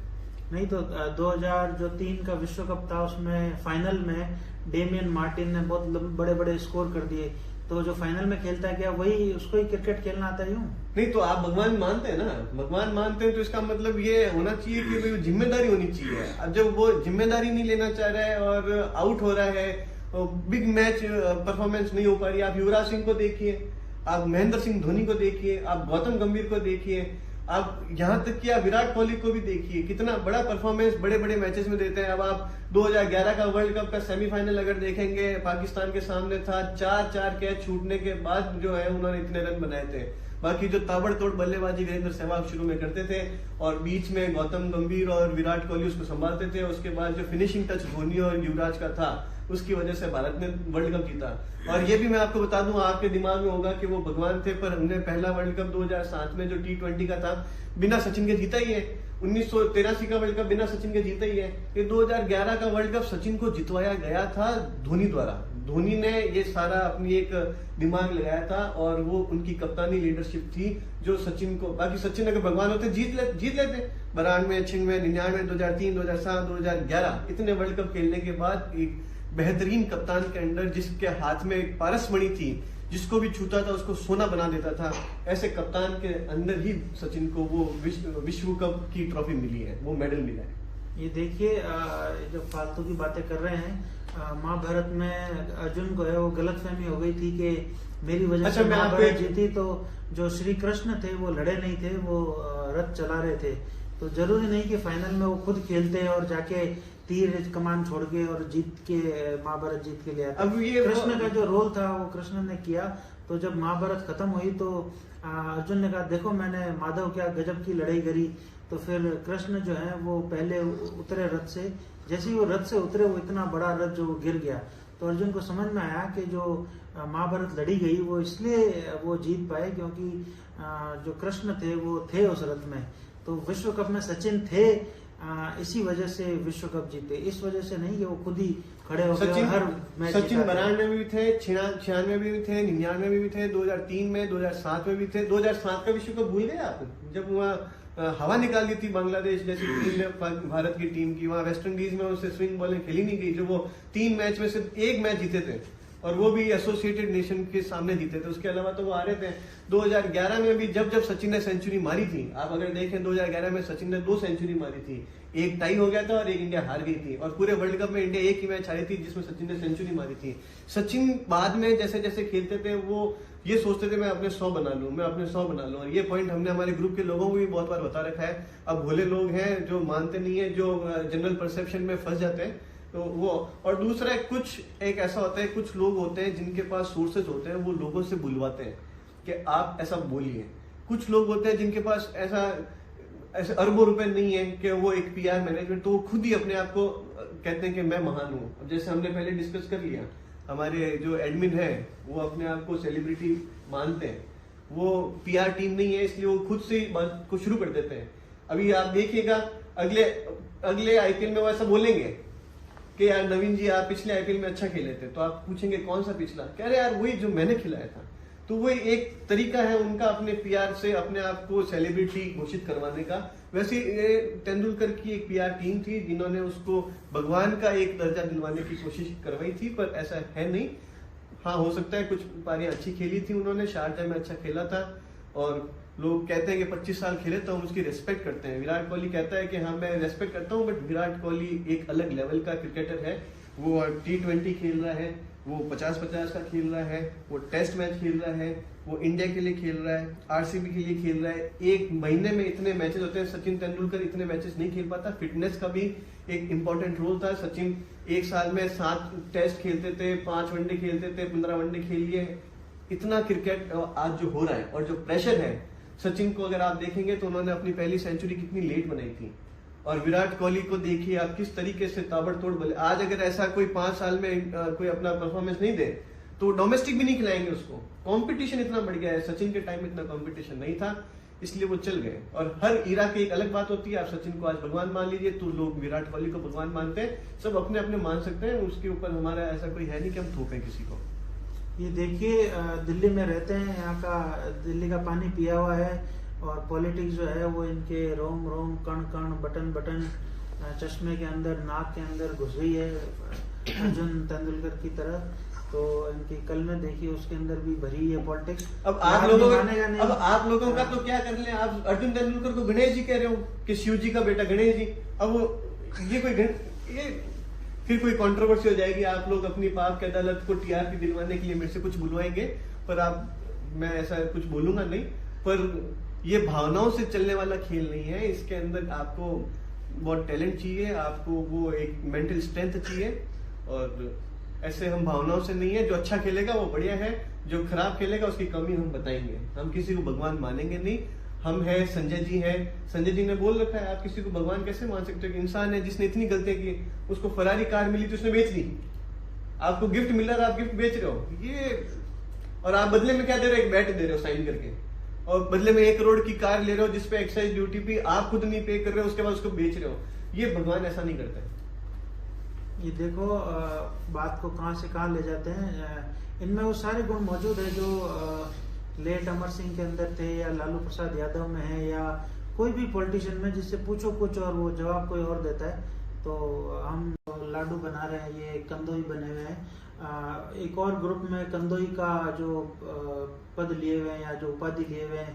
नहीं तो 2003 का विश्व कप था, उसमें फाइनल में डेमियन मार्टिन ने बहुत बड़े बड़े स्कोर कर दिए, तो जो फाइनल में खेलता है क्या वही उसको ही क्रिकेट खेलना आता है? यूं नहीं तो आप भगवान मानते हैं ना, भगवान मानते हैं तो इसका मतलब ये होना चाहिए कि भाई जिम्मेदारी होनी चाहिए। अब जब वो जिम्मेदारी नहीं लेना चाह रहा है और आउट हो रहा है, बिग मैच परफॉर्मेंस नहीं हो पा रही, आप युवराज सिंह को देखिए, आप महेंद्र सिंह धोनी को देखिए, आप गौतम गंभीर को देखिए, आप यहाँ तक कि आप विराट कोहली को भी देखिए, कितना बड़ा परफॉर्मेंस बड़े बड़े मैचेस में देते हैं। अब आप 2011 का वर्ल्ड कप का सेमीफाइनल अगर देखेंगे, पाकिस्तान के सामने था, 4 कैच छूटने के बाद जो है उन्होंने इतने रन बनाए थे। बाकी जो ताबड़तोड़ बल्लेबाजी वीरेंद्र सहवाग शुरू में करते थे और बीच में गौतम गंभीर और विराट कोहली उसको संभालते थे, उसके बाद जो फिनिशिंग टच धोनी और युवराज का था, उसकी वजह से भारत ने वर्ल्ड कप जीता। और ये भी मैं आपको बता दूं, आपके दिमाग में होगा कि वो भगवान थे, पर हमने पहला वर्ल्ड कप 2007 में जो T20 का था बिना सचिन के जीता ही है। 1983 का वर्ल्ड कप बिना सचिन के जीता ही है। ये 2011 का वर्ल्ड कप सचिन को जितवाया गया था धोनी द्वारा। धोनी ने ये सारा अपनी एक दिमाग लगाया था और वो उनकी कप्तानी लीडरशिप थी जो सचिन को, बाकी सचिन अगर भगवान होते जीत लेते। 92, 96, 99, 2003, 2007, 2011 इतने वर्ल्ड कप खेलने के बाद एक बेहतरीन कप्तान के अंडर, जिसके हाथ में एक पारसमणि थी, जिसको भी छूता था उसको सोना बना देता था, ऐसे कप्तान के अंदर ही सचिन को वो विश्व कप की ट्रॉफी मिली है, वो मेडल मिला है। ये देखिए जो फालतू की बातें कर रहे हैं, महाभारत में अर्जुन को है वो गलतफहमी हो गई थी कि मेरी वजह से महाभारत जीती, तो जो श्री कृष्ण थे वो लड़े नहीं थे, वो रथ चला रहे थे। तो जरूरी नहीं कि फाइनल में वो खुद खेलते और जाके तीर कमान छोड़ के और जीत के महाभारत जीत के लिए आते। अब ये कृष्ण का जो रोल था वो कृष्ण ने किया, तो जब महाभारत खत्म हुई तो अर्जुन ने कहा देखो मैंने माधव क्या गजब की लड़ाई करी। तो फिर कृष्ण जो है वो पहले उतरे रथ से, जैसे ही वो रथ से उतरे वो इतना बड़ा रथ जो गिर गया। तो अर्जुन को समझ में आया कि जो महाभारत लड़ी गई वो इसलिए वो जीत पाए क्योंकि जो कृष्ण थे वो थे उस रथ में। तो विश्व कप में सचिन थे, इसी वजह से विश्व कप जीते, इस वजह से नहीं कि वो खुद ही खड़े हो गए हर मैच। सचिन 92 में भी थे, 96 में भी थे, 99 में भी थे, 2003 में, 2007 में भी थे। 2007 का विश्व कप भूल गए आप, जब वहाँ हवा निकाल दी थी बांग्लादेश जैसी टीम ने भारत की टीम की। वहाँ वेस्ट इंडीज में उससे स्विंग बॉलिंग खेली नहीं गई, जो वो 3 मैच में सिर्फ 1 मैच जीते थे और वो भी एसोसिएटेड नेशन के सामने जीते थे। उसके अलावा तो वो आ रहे थे। 2011 में भी जब सचिन ने सेंचुरी मारी थी, आप अगर देखें 2011 में सचिन ने 2 सेंचुरी मारी थी, एक टाई हो गया था और एक इंडिया हार गई थी। और पूरे वर्ल्ड कप में इंडिया एक ही मैच हारी थी जिसमें सचिन ने सेंचुरी मारी थी। सचिन बाद में जैसे जैसे खेलते थे वो ये सोचते थे मैं अपने 100 बना लूं, मैं अपने 100 बना लूं। और ये पॉइंट हमने हमारे ग्रुप के लोगों को भी बहुत बार बता रखा है। अब भोले लोग हैं जो मानते नहीं है, जो जनरल परसेप्शन में फंस जाते हैं, तो वो। और दूसरा कुछ एक ऐसा होता है, कुछ लोग होते हैं जिनके पास सोर्सेज होते हैं, वो लोगों से बुलवाते हैं कि आप ऐसा बोलिए। कुछ लोग होते हैं जिनके पास ऐसे अरबों रुपए नहीं है कि वो एक पीआर मैनेजमेंट, तो वो खुद ही अपने आप को कहते हैं कि मैं महान हूं। अब जैसे हमने पहले डिस्कस कर लिया, हमारे जो एडमिन है वो अपने आप को सेलिब्रिटी मानते हैं, वो पीआर टीम नहीं है, इसलिए वो खुद से ही बात को शुरू कर देते हैं। अभी आप देखिएगा अगले आईपीएल में वो ऐसा बोलेंगे कि यार नवीन जी आप पिछले आईपीएल में अच्छा खेले थे, तो आप पूछेंगे कौन सा पिछला, कह रहे यार वही जो मैंने खिलाया था। तो वो एक तरीका है उनका अपने पीआर से अपने आप को सेलिब्रिटी घोषित करवाने का। वैसे तेंदुलकर की एक पीआर टीम थी जिन्होंने उसको भगवान का एक दर्जा दिलवाने की कोशिश करवाई थी, पर ऐसा है नहीं। हाँ, हो सकता है कुछ पारियां अच्छी खेली थी उन्होंने, शारजा में अच्छा खेला था और लोग कहते हैं कि 25 साल खेले तो हम उसकी रेस्पेक्ट करते हैं। विराट कोहली कहता है कि हाँ मैं रेस्पेक्ट करता हूँ, बट विराट कोहली एक अलग लेवल का क्रिकेटर है। वो T20 खेल रहा है, वो 50-50 का खेल रहा है, वो टेस्ट मैच खेल रहा है, वो इंडिया के लिए खेल रहा है, आरसीबी के लिए खेल रहा है। एक महीने में इतने मैचेस होते हैं, सचिन तेंदुलकर इतने मैचेस नहीं खेल पाता। फिटनेस का भी एक इंपॉर्टेंट रोल था। सचिन एक साल में 7 टेस्ट खेलते थे, 5 वनडे खेलते थे, 15 वनडे खेल लिए। इतना क्रिकेट आज जो हो रहा है और जो प्रेशर है, सचिन को अगर आप देखेंगे तो उन्होंने अपनी पहली सेंचुरी कितनी लेट बनाई थी। और विराट कोहली को देखिए आप किस तरीके से ताबड़तोड़ बल्ले। आज अगर ऐसा कोई 5 साल में कोई अपना परफॉर्मेंस नहीं दे तो डोमेस्टिक भी नहीं खिलाएंगे उसको। कंपटीशन इतना बढ़ गया है, सचिन के टाइम में इतना कंपटीशन नहीं था, इसलिए वो चल गए। और हर इरा की एक अलग बात होती है। आप सचिन को आज भगवान मान लीजिए तो लोग विराट कोहली को भगवान मानते हैं। सब अपने अपने मान सकते हैं, उसके ऊपर हमारा ऐसा कोई है नहीं कि हम थोपें किसी को। ये देखिए दिल्ली में रहते हैं, यहाँ का दिल्ली का पानी पिया हुआ है और पॉलिटिक्स जो है वो इनके रोम रोम कण कण बटन बटन चश्मे के अंदर नाक के अंदर घुस गई है अर्जुन तेंदुलकर की तरह। तो इनकी कल में देखिए उसके अंदर भी भरी है पॉलिटिक्स। अब आप लोगों का तो क्या कर ले, आप अर्जुन तेंदुलकर को गणेश जी कह रहे हो कि शिव जी का बेटा गणेश जी। अब ये फिर कोई कंट्रोवर्सी हो जाएगी। आप लोग अपनी पाप की अदालत को टीआरपी दिलवाने के लिए मेरे से कुछ बुलवाएंगे, पर मैं ऐसा कुछ बोलूंगा नहीं। पर ये भावनाओं से चलने वाला खेल नहीं है। इसके अंदर आपको बहुत टैलेंट चाहिए, आपको वो एक मेंटल स्ट्रेंथ चाहिए। और ऐसे हम भावनाओं से नहीं है। जो अच्छा खेलेगा वो बढ़िया है, जो खराब खेलेगा उसकी कमी हम बताएंगे। हम किसी को भगवान मानेंगे नहीं। हम है, संजय जी है, संजय जी ने बोल रखा है आप किसी को भगवान कैसे मान सकते हो कि इंसान है जिसने इतनी गलतियां की। उसको फरारी कार मिली तो उसने बेच दी, आपको गिफ्ट मिला और आप गिफ्ट बेच रहे हो ये। और आप बदले में क्या दे रहे हो, एक बैट दे रहे हो साइन करके, और बदले में 1 करोड़ की कार ले रहे हो जिसपे एक्साइज ड्यूटी भी आप खुद नहीं पे कर रहे हो, उसके बाद उसको बेच रहे हो। ये भगवान ऐसा नहीं करता है। ये देखो बात को कहां से कहां ले जाते हैं। इनमें वो सारे गुण मौजूद है जो लेट अमर सिंह के अंदर थे या लालू प्रसाद यादव में है या कोई भी पॉलिटिशियन में, जिससे पूछो कुछ और वो जवाब कोई और देता है। तो हम लाडू बना रहे हैं, ये कंदोई बने हुए हैं। एक और ग्रुप में कंदोई का जो पद लिए हुए हैं या जो उपाधि लिए हुए हैं,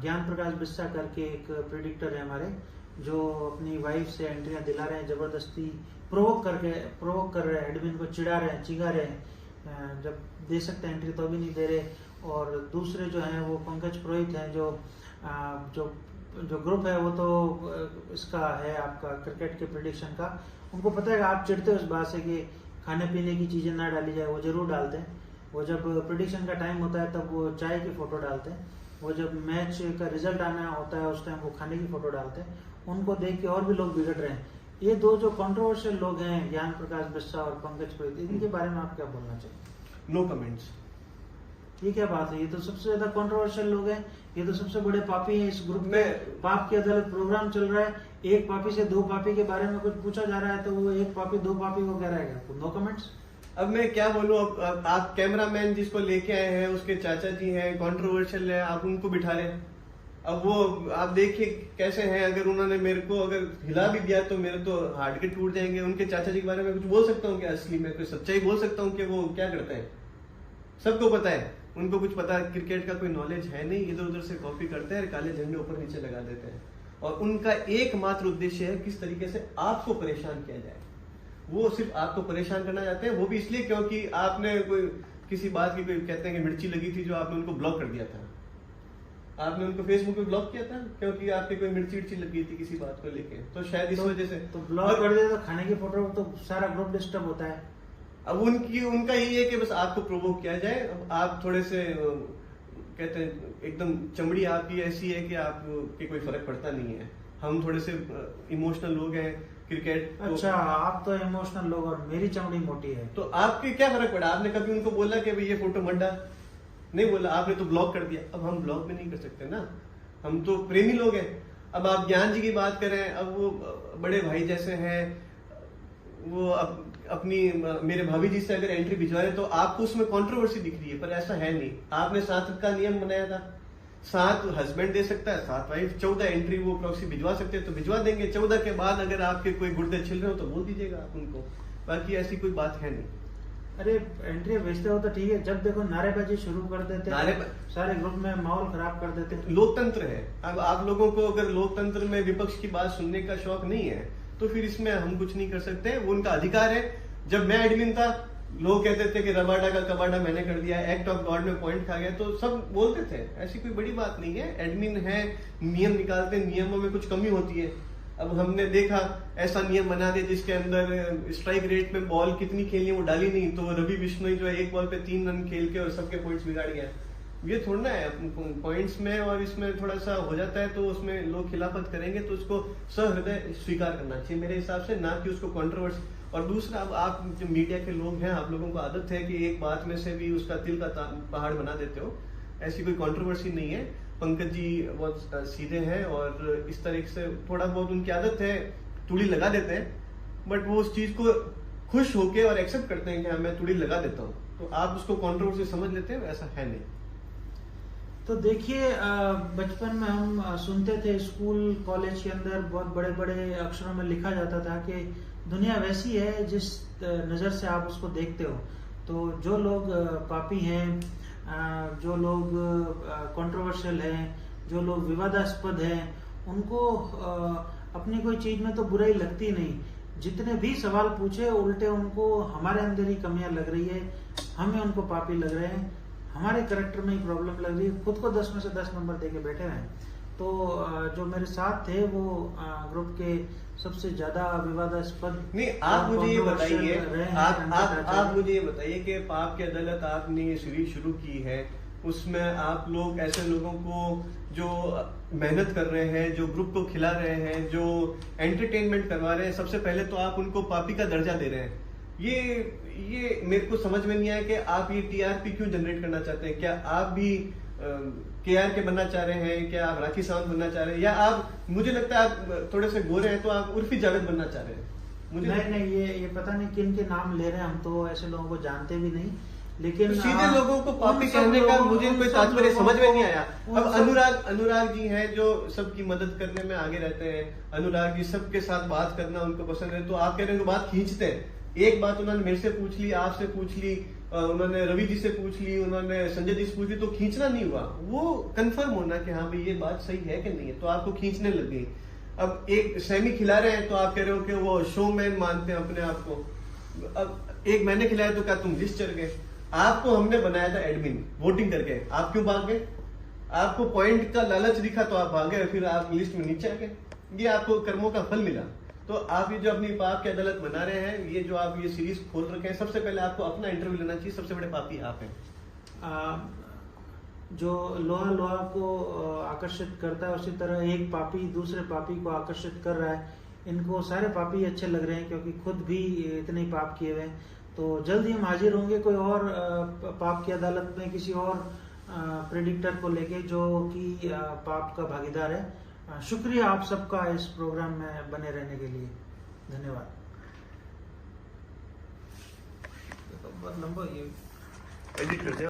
ज्ञान प्रकाश बिस्सा करके एक प्रेडिक्टर है हमारे, जो अपनी वाइफ से एंट्रियां दिला रहे हैं, जबरदस्ती प्रोवोक कर रहे हैं, एडमिन को चिढ़ा रहे हैं, चिढ़ा रहे हैं। जब दे सकते हैं एंट्री तो भी नहीं दे रहे। और दूसरे जो हैं वो पंकज पुरोहित हैं, जो ग्रुप है वो तो इसका है आपका क्रिकेट के प्रेडिक्शन का। उनको पता है कि आप चिढ़ते हो इस बात से कि खाने पीने की चीजें ना डाली जाए, वो जरूर डालते हैं। वो जब प्रेडिक्शन का टाइम होता है तब वो चाय की फोटो डालते हैं, वो जब मैच का रिजल्ट आना होता है उस टाइम वो खाने की फोटो डालते हैं। उनको देख के और भी लोग बिगड़ रहे हैं। ये दो जो कंट्रोवर्शियल लोग हैं, ज्ञान प्रकाश बिस्सा और पंकज पुरोहित, इनके बारे में आप क्या बोलना चाहिए? No comments. ये क्या बात है? ये तो सबसे ज्यादा कंट्रोवर्शियल लोग हैं, ये तो सबसे बड़े पापी हैं इस ग्रुप में। पाप की अदालत प्रोग्राम चल रहा है, एक पापी से दो पापी के बारे में कुछ पूछा जा रहा है तो वो एक पापी दो पापी को कह रहा है नो कमेंट्स। अब मैं क्या बोलूं, अब आप कैमरामैन जिसको लेके आए हैं उसके चाचा जी हैं, कंट्रोवर्शियल है, आप उनको बिठा रहे हैं। अब वो आप देखिए कैसे हैं, अगर उन्होंने मेरे को अगर हिला भी दिया तो मेरे तो हार्ट के टूट जाएंगे। उनके चाचा जी के बारे में कुछ बोल सकता हूँ क्या? असली में कोई सच्चाई बोल सकता हूँ कि वो क्या करते हैं? सबको पता है, उनको कुछ पता है, क्रिकेट का कोई नॉलेज है नहीं, इधर उधर से कॉपी करते हैं, काले झंडे ऊपर नीचे लगा देते हैं। और उनका एकमात्र उद्देश्य है किस तरीके से आपको परेशान किया जाए। वो सिर्फ आपको परेशान करना चाहते हैं, वो भी इसलिए क्योंकि आपने कोई किसी बात की कोई कहते हैं कि मिर्ची लगी थी जो आपने उनको ब्लॉक कर दिया था। आपने उनको फेसबुक पे ब्लॉक किया था क्योंकि आपकी कोई मिर्ची लगी थी किसी बात को लेके, तो शायद इस वजह से तो ब्लॉक कर दिया। तो खाने की फोटो तो सारा ग्रुप डिस्टर्ब होता है। अब उनका यही है कि बस आपको प्रोवोक किया जाए। अब आप थोड़े से कहते हैं एकदम चमड़ी आपकी ऐसी है कि आपके कोई फर्क पड़ता नहीं है। हम थोड़े से इमोशनल लोग हैं क्रिकेट। अच्छा, आप तो इमोशनल लोग और मेरी चमड़ी मोटी है, तो आपके क्या फर्क पड़ा? आपने कभी उनको बोला कि भाई ये फोटो मत डाल? नहीं बोला, आपने तो ब्लॉक कर दिया। अब हम ब्लॉक भी नहीं कर सकते ना, हम तो प्रेमी लोग हैं। अब आप ज्ञान जी की बात करें, अब वो बड़े भाई जैसे हैं, वो अपनी मेरे भाभी जी से अगर एंट्री भिजवा रहे तो आपको उसमें कंट्रोवर्सी दिख रही है, पर ऐसा है नहीं। आपने 7 का नियम बनाया था, 7 हस्बैंड दे सकता है, 7 वाइफ, 14 एंट्री वो प्रॉक्सी भिजवा सकते हैं तो भिजवा देंगे। 14 के बाद अगर आपके कोई गुर्दे छिल रहे हो तो बोल दीजिएगा आप उनको, बाकी ऐसी कोई बात है नहीं। अरे एंट्री भेजते हो तो ठीक है, जब देखो नारेबाजी शुरू कर देते हैं, सारे ग्रुप में माहौल खराब कर देते हैं। लोकतंत्र है। अब आप लोगों को अगर लोकतंत्र में विपक्ष की बात सुनने का शौक नहीं है तो फिर इसमें हम कुछ नहीं कर सकते, वो उनका अधिकार है। जब मैं एडमिन था लोग कहते थे कि रबाडा का कबाडा मैंने कर दिया, एक्ट ऑफ गॉड में पॉइंट खा गया, तो सब बोलते थे। ऐसी कोई बड़ी बात नहीं है, एडमिन है, नियम निकालते, नियमों में कुछ कमी होती है। अब हमने देखा ऐसा नियम बना दिया जिसके अंदर स्ट्राइक रेट में बॉल कितनी खेलनी वो डाली नहीं, तो रवि बिश्नोई जो है एक बॉल पे 3 रन खेल के और सबके पॉइंट्स बिगाड़ गया। ये थोड़ा ना है, पॉइंट्स में और इसमें थोड़ा सा हो जाता है तो उसमें लोग खिलाफत करेंगे, तो उसको सहृदय स्वीकार करना चाहिए मेरे हिसाब से, ना कि उसको कंट्रोवर्सी। और दूसरा, अब आप जो मीडिया के लोग हैं, आप लोगों को आदत है कि एक बात में से भी उसका तिल का पहाड़ बना देते हो। ऐसी कोई कंट्रोवर्सी नहीं है। पंकज जी बहुत सीधे हैं और इस तरीके से थोड़ा बहुत उनकी आदत है, तुड़ी लगा देते हैं, बट वो उस चीज को खुश होके और एक्सेप्ट करते हैं कि हाँ मैं तुड़ी लगा देता हूँ, तो आप उसको कंट्रोवर्सी समझ लेते हैं, ऐसा है नहीं। तो देखिए, बचपन में हम सुनते थे, स्कूल कॉलेज के अंदर बहुत बड़े बड़े अक्षरों में लिखा जाता था कि दुनिया वैसी है जिस नज़र से आप उसको देखते हो। तो जो लोग पापी हैं, जो लोग कंट्रोवर्शियल हैं, जो लोग विवादास्पद हैं, उनको अपनी कोई चीज में तो बुराई लगती नहीं। जितने भी सवाल पूछे उल्टे उनको हमारे अंदर ही कमियां लग रही है, हमें उनको पापी लग रहे हैं, हमारे करैक्टर में ही प्रॉब्लम लग रही है, खुद को 10 में से 10 नंबर देके बैठे हुए हैं। तो जो मेरे साथ थे वो ग्रुप के सबसे ज्यादा विवादास्पद। नहीं, आप मुझे ये बताइए, आप मुझे ये बताइए कि पाप की अदालत आपने ये सीरीज शुरू की है, उसमें आप लोग ऐसे लोगों को जो मेहनत कर रहे हैं, जो ग्रुप को खिला रहे हैं, जो एंटरटेनमेंट करवा रहे हैं, सबसे पहले तो आप उनको पापी का दर्जा दे रहे हैं। ये मेरे को समझ में नहीं आया कि आप ये टीआरपी क्यों जनरेट करना चाहते हैं। क्या आप भी केआर के बनना चाह रहे हैं, क्या आप राखी सावंत बनना चाह रहे हैं, या आप, मुझे लगता है आप थोड़े से गोरे हैं तो आप उर्फी जावेद बनना चाह रहे हैं। मुझे नहीं, ये पता नहीं किन के नाम ले रहे हैं, हम तो ऐसे लोगों को जानते भी नहीं। लेकिन तो सीधे लोगों को पापी कहने का मुझे कोई तात्पर्य समझ में नहीं आया। अब अनुराग जी हैं जो सबकी मदद करने में आगे रहते हैं, अनुराग जी सबके साथ बात करना उनको पसंद है, तो आप कह रहे हैं बात खींचते हैं। एक बात उन्होंने मेरे से पूछ ली, आपसे पूछ ली, उन्होंने रवि जी से पूछ ली, उन्होंने संजय जी से पूछ ली, तो खींचना नहीं हुआ। वो कंफर्म होना कि हाँ भाई ये बात सही है कि नहीं है, तो आपको खींचने लग गई। अब एक सेमी खिला रहे हैं तो आप कह रहे हो कि वो शोमैन मानते हैं अपने आप को। अब एक मैंने खिलाया तो क्या तुम लिस्ट चढ़ गए? आपको हमने बनाया था एडमिन वोटिंग करके, आप क्यों भाग गए? आपको पॉइंट का लालच दिखा तो आप भाग गए, फिर आप लिस्ट में नीचे आ गए। ये आपको कर्मों का फल मिला। तो आप ये जो अपनी पाप की अदालत बना रहे हैं, ये जो आप ये सीरीज खोल रखे हैं, सबसे पहले आपको अपना इंटरव्यू लेना चाहिए। सबसे बड़े पापी आप हैं। जो लोहा को आकर्षित करता है, उसी तरह एक पापी दूसरे पापी को आकर्षित कर रहा है। इनको सारे पापी अच्छे लग रहे हैं क्योंकि खुद भी इतने पाप किए हुए हैं। तो जल्द ही हम हाजिर होंगे कोई और पाप की अदालत में, किसी और प्रेडिक्टर को लेके जो कि पाप का भागीदार है। शुक्रिया आप सबका इस प्रोग्राम में बने रहने के लिए। धन्यवाद। बहुत लंबा ये एडिट करते हैं।